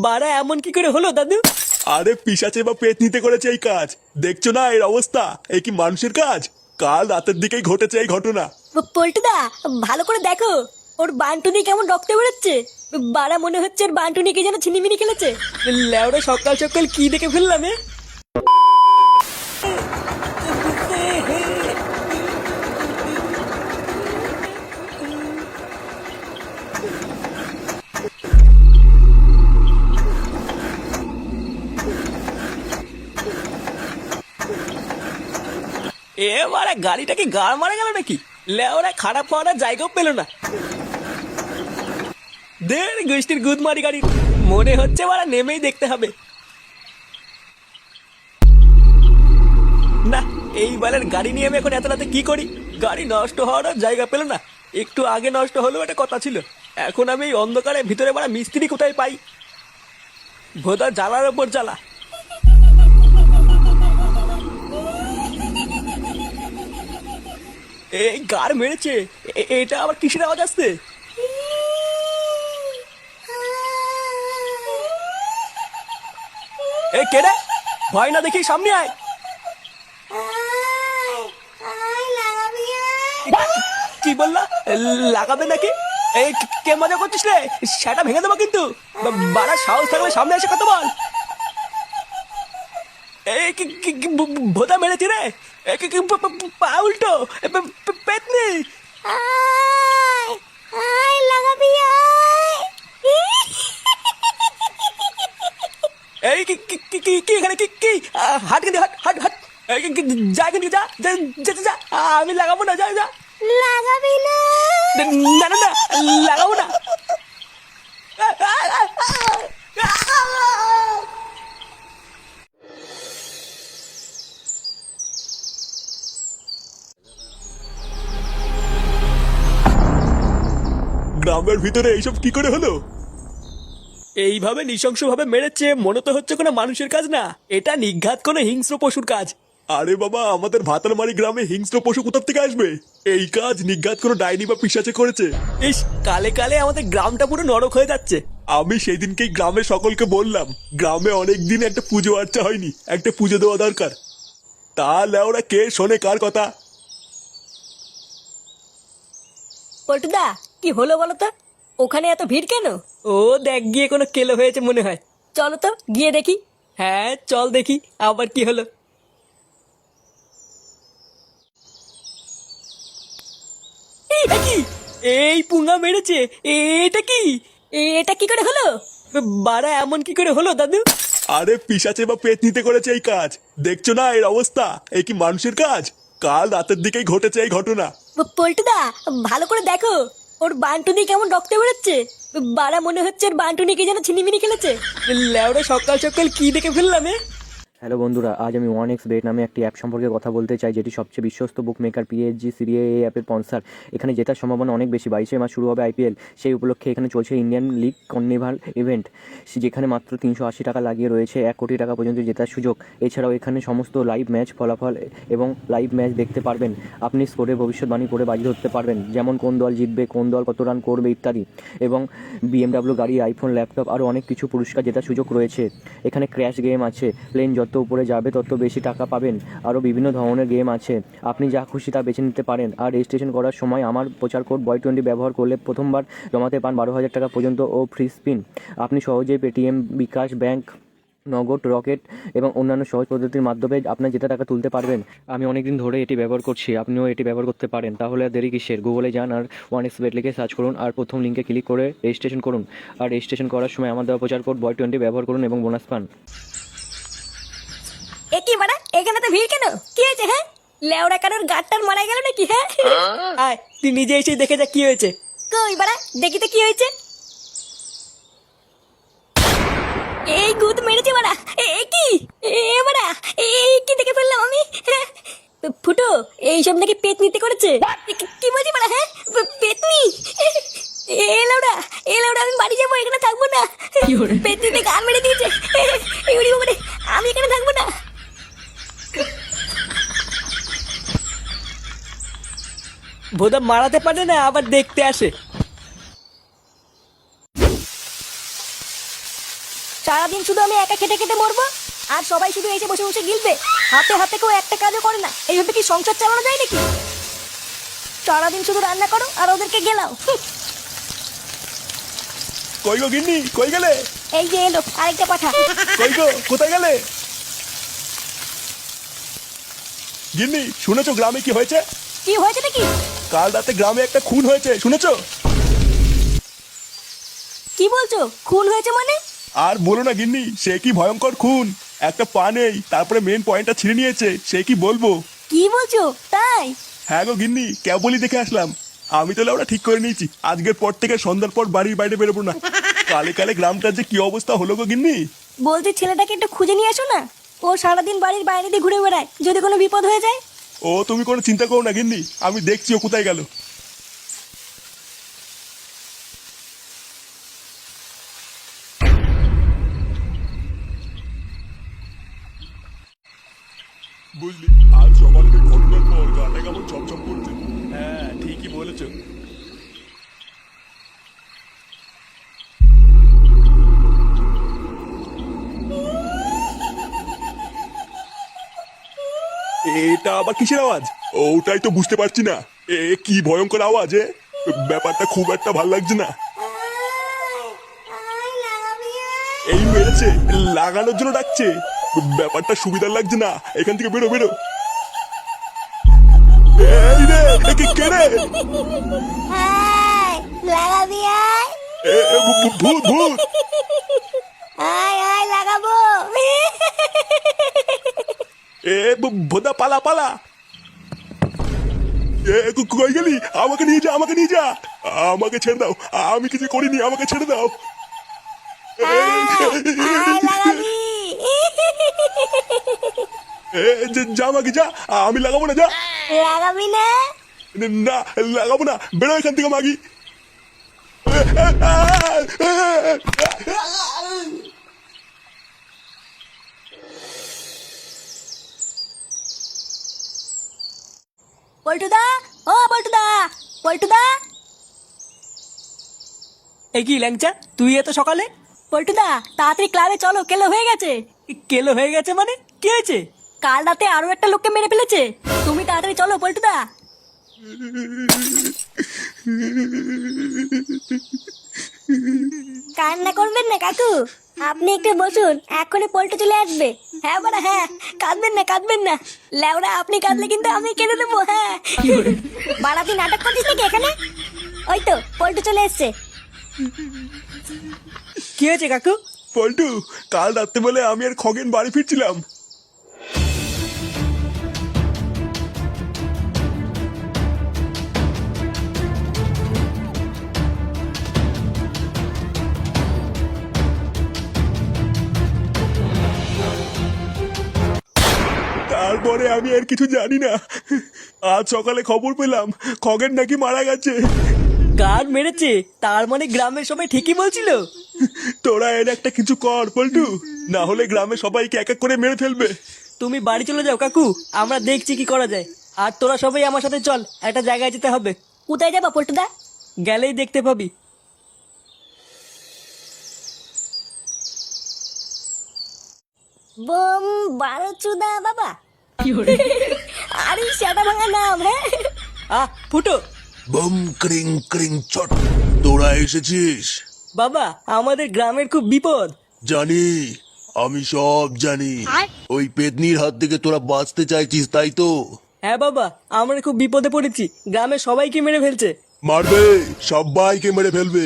বাড়া এমন কি করে হলো দাদু? আরে পিশাচে বা পেট নিতে করেছে এই কাজ। দেখছো না এর অবস্থা? এ কি মানুষের কাজ? কাল রাতের দিকেই ঘটেছে এই ঘটনা। পল্টুদা, ভালো করে দেখো, ওর বান্টুনি কেমন রক্ত বেরোচ্ছে। বাড়া মনে হচ্ছে ওর বান্টুনিকে যেন ছিনিমিনি খেলেছে। লেওড়া সকাল সকাল কি দেখে ফেললাম এ? এ মারা গাড়িটাকে গাড় মারা গেল নাকি? লেওরা খারাপ হওয়ার জায়গাও পেল না। দের গোষ্ঠীর গুদ মারি গাড়ি, মনে হচ্ছে মারা নেমেই দেখতে হবে। না, এই বালের গাড়ি নিয়ে আমি এখন এত রাতে কি করি? গাড়ি নষ্ট হওয়ার জায়গা পেল না। একটু আগে নষ্ট হলেও একটা কথা ছিল। এখন আমি এই অন্ধকারের ভিতরে মারা মিস্ত্রি কোথায় পাই? ভোদা জ্বালার ওপর জ্বালা। এই গার মেরেছে, এটা আবার কিসের আওয়াজ আসছে? এ কেডা? ভয় না দেখি সামনে আয়। কি বললা? লাগাবে নাকি? এই কে মজা করছিস রে? সেটা ভেঙে দেবো কিন্তু। বাড়া সাহস থাকলে সামনে এসে কথা বল। এই ভোদা মেরেছি রে। পা উল্টো পেতনি। লাগাবি এই কি এখানে কি হাট কিন্তু হাট হাট হাট। যা কিন্তু যা যা যা। আমি লাগাবো না, যা যা। লাগাবি না? না না না, লাগাবো না। গ্রামের ভিতরে এইসব কি করে হলো? এইভাবে নৃশংসভাবে মেরেছে, মনে তো হচ্ছে কোনো মানুষের কাজ না, এটা নিঘাত কোনো হিংস্র পশুর কাজ। আরে বাবা, আমাদের ভাতালমারি গ্রামে হিংস্র পশু কোথা থেকে আসবে? এই কাজ নিঘাত কোনো ডাইনি বা পিশাচে করেছে। ইস, কালে কালে আমাদের গ্রামটা পুরো নরক হয়ে যাচ্ছে। আমি সেই দিনকেই গ্রামের সকলকে বললাম, গ্রামে অনেক দিন একটা পুজো আর্চা হয়নি, একটা পুজো দেওয়া দরকার। তাহলে ওরা কে শোনে কার কথা? পল্টুদা, কি হলো বলো তো? ওখানে এত ভিড় কেন? ও দেখ গিয়ে কোনো কেলো হয়েছে মনে হয়। চলো তো গিয়ে দেখি। হ্যাঁ চল দেখি আবার কি হলো। এটা কি? এই পুঙ্গা মেরেছে। এটা কি? এটা কি করে হলো? বাড়া এমন কি করে হলো দাদু? আরে পিশাচে বা পেট নিতে করেছে এই কাজ। দেখছো না এর অবস্থা? এ কি মানুষের কাজ? কাল রাতের দিকেই ঘটেছে এই ঘটনা। পল্টুদা, ভালো করে দেখো, ওর বান্টুনি কেমন রক্ত বেরোচ্ছে। বাড়া মনে হচ্ছে ওর বান্টুনিকে যেন ছিনিমিনি খেলেছে। লেওড়া সকাল সকাল কি দেখে ফেললাম এ? হ্যালো বন্ধুরা, আজ আমি 1xBet নামে একটি অ্যাপ সম্পর্কে কথা বলতে চাই, যেটি সবচেয়ে বিশ্বস্ত বুক মেকার পিএসজি সিরিয়া এই অ্যাপের স্পন্সর। এখানে জেতার সম্ভাবনা অনেক বেশি। 22শে মার্চ শুরু হবে আইপিএল, সেই উপলক্ষে এখানে চলছে ইন্ডিয়ান লিগ কর্নিভাল ইভেন্ট, যেখানে মাত্র 380 টাকা লাগিয়ে রয়েছে 1 কোটি টাকা পর্যন্ত জেতার সুযোগ। এছাড়াও এখানে সমস্ত লাইভ ম্যাচ ফলাফল এবং লাইভ ম্যাচ দেখতে পারবেন। আপনি স্কোরের ভবিষ্যৎবাণী করে বাজি ধরতে পারবেন, যেমন কোন দল জিতবে, কোন দল কত রান করবে ইত্যাদি। এবং BMW গাড়ি, আইফোন, ল্যাপটপ আরও অনেক কিছু পুরস্কার জেতার সুযোগ রয়েছে। এখানে ক্র্যাশ গেম আছে, প্লেন যত উপরে যাবে তত বেশি টাকা পাবেন। আরও বিভিন্ন ধরনের গেম আছে, আপনি যা খুশি তা বেছে নিতে পারেন। আর রেজিস্ট্রেশন করার সময় আমার প্রচার কোড বয়20 ব্যবহার করলে প্রথমবার জমাতে পান 12,000 টাকা পর্যন্ত ও ফ্রি স্পিন। আপনি সহজেই পেটিএম, বিকাশ, ব্যাংক, নগদ, রকেট এবং অন্যান্য সহজ পদ্ধতির মাধ্যমে আপনার যেটা টাকা তুলতে পারবেন। আমি অনেকদিন ধরে এটি ব্যবহার করছি, আপনিও এটি ব্যবহার করতে পারেন। তাহলে আর দেরি কিসের? গুগলে যান আর 1xBet লিখে সার্চ করুন আর প্রথম লিঙ্কে ক্লিক করে রেজিস্ট্রেশন করুন। আর রেজিস্ট্রেশন করার সময় আমার দেওয়া প্রচার কোড বয়20 ব্যবহার করুন এবং বোনাস পান। এ কি বাড়া, এখানে তো ভিড় কেন? কি হয়েছে? হ্যাঁ, লেওড়া কারোর গাড়টার মারা গেল নাকি? হ্যাঁ আয়, তুই নিজে এসে দেখে যা কি হয়েছে। কই বাড়া, দেখি তো কি হয়েছে। এই গুদ মেরেছে বাড়া। এ কি? এ বাড়া, এই কি দেখে ফেললাম আমি? ফুটো, এইসব নাকি পেট নিতে করেছে। কি বলছি বাড়া? হ্যাঁ, পেতনি। এ লাউডা, এ লাউডা, আমি বাড়ি যাবো, এখানে থাকবো না। পেতনিতে গান মেরে দিয়েছে। আমি এখানে থাকবো না। ভোদা মারাতে পারে না, আবার দেখতে আসে। সারাদিন শুধু আমি একা খেটে খেটে মরবো, আর সবাই শুধু এসে বসে বসে গিলবে। হাতে হাতে কেউ একটা কাজও করে না। এইভাবে কি সংসার চালানো যায় নাকি? সারাদিন শুধু রান্না করো আর ওদেরকে গেলাও। কই গো গিন্নি, কই গেলে? এই যে এলো আরেকটা পাঠা। কই গো, কোথায় গেলে? গিন্নি, শুনেছো গ্রামে কি হয়েছে? কি হয়েছে নাকি? কাল রাতে গ্রামে একটা খুন হয়েছে, শুনেছো? কি বলছো? খুন হয়েছে মানে? আর বলো না গিন্নি, সে কি ভয়ঙ্কর খুন। একটা পা নেই, তারপরে মেন পয়েন্টটা ছিঁড়ে নিয়েছে, সে কি বলবো। কি বলছো তাই? হ্যাঁ গো গিন্নি, কেবলই দেখে আসলাম। আমি তো ওরা ঠিক করে নিয়েছি, আজকের পর থেকে সন্ধ্যার পর বাড়ির বাইরে বেরোবো না। কালে কালে গ্রামটার যে কি অবস্থা হলো গো গিন্নি। বলছি ছেলেটাকে একটু খুঁজে নিয়ে এসো না। ও সারাদিন বাড়ির বাইরে দিয়ে ঘুরে বেড়ায়, যদি কোনো বিপদ হয়ে যায়। ও তুমি কোনো চিন্তা করো না গিন্নি, আমি দেখছি ও কোথায় গেল। বুঝলি, আজ সকাল থেকে ঘটনার পর গাটা কেমন ছমছম করছে। হ্যাঁ ঠিকই বলেছ। এটা আবার কিসের আওয়াজ? ওটাই তো বুঝতে পারছি না। কি ভয়ঙ্কর আওয়াজ! ব্যাপারটা খুব একটা ভালো লাগছে না। এই মেরেছে, লাগানোর জন্য ডাকছে। ব্যাপারটা সুবিধার লাগছে না। এখান থেকে বেরো বেরো। এই রে, কে রে? আয় লাগাবি আয়। ভূত ভূত। আয় আয় লাগাবো। ভোদা পালা পালা। কই গেলি? আমাকে নিয়ে যা, আমাকে নিয়ে যা। আমাকে ছেড়ে দাও, আমি কিছু করিনি, আমাকে ছেড়ে দাও। আয় লাগাবি। যা আমাকে যা, আমি লাগাবো না, যা। লাগাবি না? না লাগাবো না, বেরো এখান থেকে মাগি। পল্টুদা, ও পল্টুদা, পল্টুদা। এ কি ল্যাংচা, তুই এত সকালে? পল্টুদা তাড়াতাড়ি ক্লাবে চলো, কেলো হয়ে গেছে। কেলো হয়ে গেছে মানে? কি হয়েছে? কাল রাতে আরো একটা লোককে মেরে ফেলেছে। তুমি তাড়াতাড়ি চলো পল্টুদা। কান্না করবেন না কাকু, আপনি একটু বসুন, এখনই পল্টু চলে আসবে। হ্যাঁ বাড়া হ্যাঁ, কাঁদবেন না কাঁদবেন না। লেওড়া আপনি কাঁদলে কিন্তু আমি কেঁদে দেবো। হ্যাঁ বাড়া তুই নাটক করছিস নাকি এখানে? ওই তো পল্টু চলে এসছে। কি হয়েছে কাকু? পল্টু, কাল রাত্রে বলে আমি আর খগেন বাড়ি ফিরছিলাম। তারপরে আমি আর কিছু জানি না। আজ সকালে খবর পেলাম খগেন নাকি মারা গেছে। কার মেরেছে? তার মানে গ্রামের সবাই ঠিকই বলছিল। তোরা এর একটা কিছু কর পল্টু, না হলে গ্রামে সবাইকে এক এক করে মেরে ফেলবে। তুমি বাড়ি চলে যাও কাকু, আমরা দেখছি কি করা যায়। আর তোরা সবাই আমার সাথে চল, একটা জায়গায় যেতে হবে। কোথায় যাবো পল্টুদা? গেলেই দেখতে পাবি। বোম বারোচুদা বাবা। আরে সেটা ভাঙা নাম। হ্যাঁ ফুটো। বম ক্রিং ক্রিং চট, তোরা এসেছিস? বাবা, আমাদের গ্রামের খুব বিপদ। জানি, আমি সব জানি। ওই পেতনির হাত থেকে তোরা বাঁচতে চাইছিস, তাই তো? হ্যাঁ বাবা, আমরা খুব বিপদে পড়েছি, গ্রামের সবাইকে মেরে ফেলছে। মারবে, সবাইকে মেরে ফেলবে।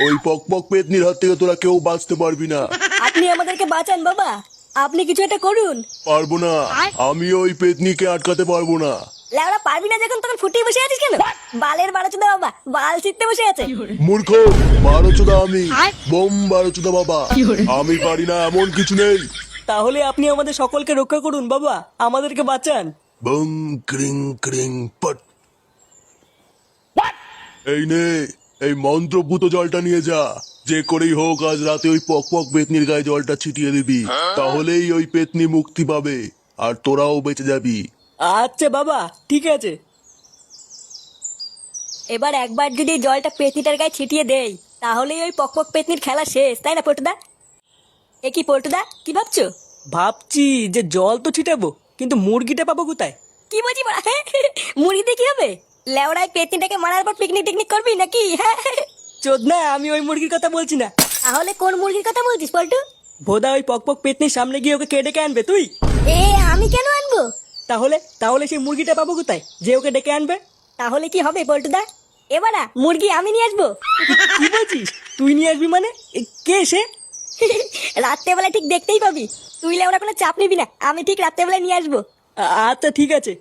ওই পক পক পেতনির হাত থেকে তোরা কেউ বাঁচতে পারবি না। আপনি আমাদেরকে বাঁচান বাবা, আপনি কিছু একটা করুন। পারবো না, আমি ওই পেতনিকে আটকাতে পারবো না। লেওড়া পারবি না যখন তখন ফুটিয়ে বসে আছিস কেন? বালের বারোচুদা বাবা বাল ছিটতে বসে আছে। মূর্খ, বারোচোদা আমি, বোম বারোচোদা বাবা। আমি পারি না এমন কিছু নেই। তাহলে আপনি আমাদের সকলকে রক্ষা করুন বাবা, আমাদেরকে বাঁচান। বম ক্রিং ক্রিং পট। এই নে, এই মন্ত্রভূত জলটা নিয়ে যা। যে করেই হোক আজ রাতে ওই পক পক পেতনির গায়ে জলটা ছিটিয়ে দিবি, তাহলেই ওই পেতনি মুক্তি পাবে আর তোরাও বেঁচে যাবি। আচ্ছা বাবা, ঠিক আছে। এবার একবার যদি জলটা পেতনিটার গায়ে ছিটিয়ে দেই, তাহলেই ওই পকপক পেতনির খেলা শেষ, তাই না পটুদা? এ কি পল্টুদা, কি ভাবছো? ভাবছি যে জল তো ছিটাবো, কিন্তু মুরগিটা পাবো কোথায়? কি বলছি বড়া, হ্যাঁ? মুড়িতে কি হবে? লেওড়ায় পেতনিটাকে মারার পর পিকনিক টিকনিক করবি নাকি, হ্যাঁ? চোদনা, আমি ওই মুরগির কথা বলছি না। তাহলে কোন মুরগির কথা বলছিস পল্টু? ভোদা ওই পক পক পেতনির সামনে গিয়ে ওকে ডেকে আনবে তুই। এ আমি কেন আনবো? তাহলে তাহলে সেই মুরগিটা পাবো কোথায় যে ওকে ডেকে আনবে? তাহলে কি হবে পল্টুদা? এবারা মুরগি আমি নিয়ে আসবো। কি বলছিস? তুই নিয়ে আসবি মানে? কে সে? রাত্রেবেলায় ঠিক দেখতেই পাবি। তুই লেওড়া কোনো চাপ নিবি না, আমি ঠিক রাত্রেবেলায় নিয়ে আসবো। আচ্ছা ঠিক আছে।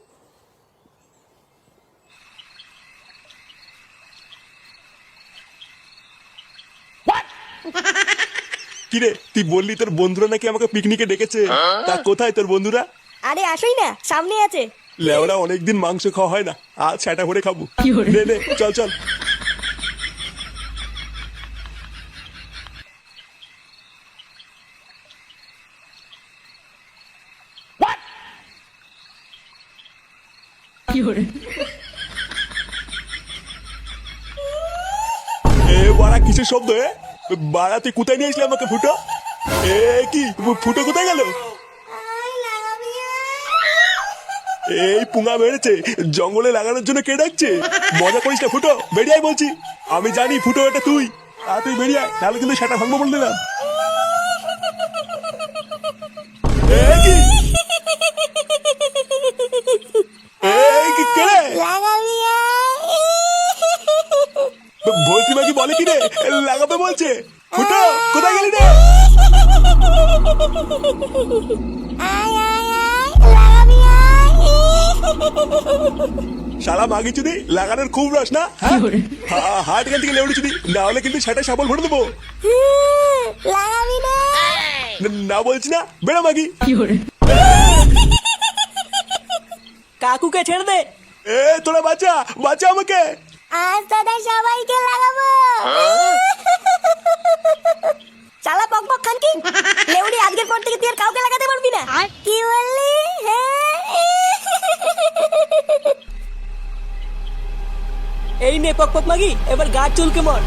কিরে, তুই বললি তোর বন্ধুরা নাকি আমাকে পিকনিকে ডেকেছে? তা কোথায় তোর বন্ধুরা? আরে আসোই না, সামনে আছে। লেওরা অনেকদিন মাংস খাওয়া হয় না, আজ সেটা ভরে খাবো। নে নে, চল চল। এ বাড়া কিসের শব্দ? বাড়া তুই কোথায় নিয়ে আসলি আমাকে? ফুটো, এ কি ফুটো কোথায় গেল? এই পুঙা মেরেছে, জঙ্গলে লাগানোর জন্য কে ডাকছে? মজা করিস না ফুটো, বেরিয়ে আয় বলছি। আমি জানি ফুটো এটা তুই, আর তুই বেরিয়ে আয়, তাহলে কিন্তু সেটা ভাঙবো বলে দিলাম। এই কি? এই কি কে? ভর্তি মাগি বলে কি রে, লাগাবে বলছে? ফুটো কোথায় গেলি রে? শালা মাগি চুদি, লাগানোর খুব রস না? হ্যাঁ, হাট এখান থেকে লেউড়ি চুদি, না হলে কিন্তু সেটা সাবল ভরে দেবো। না বলছি না, বেড়া মাগি। কাকুকে ছেড়ে দে। এ তোরা বাঁচা, বাঁচা আমাকে। আজ তোদের সবাইকে লাগাবো। চালা পক পক খানকি, লেউড়ি আজকের পর থেকে তুই আর কাউকে লাগাতে পারবি না। কি বললি? এই নে পক পক মাগি, এবার গা চুলকে মর।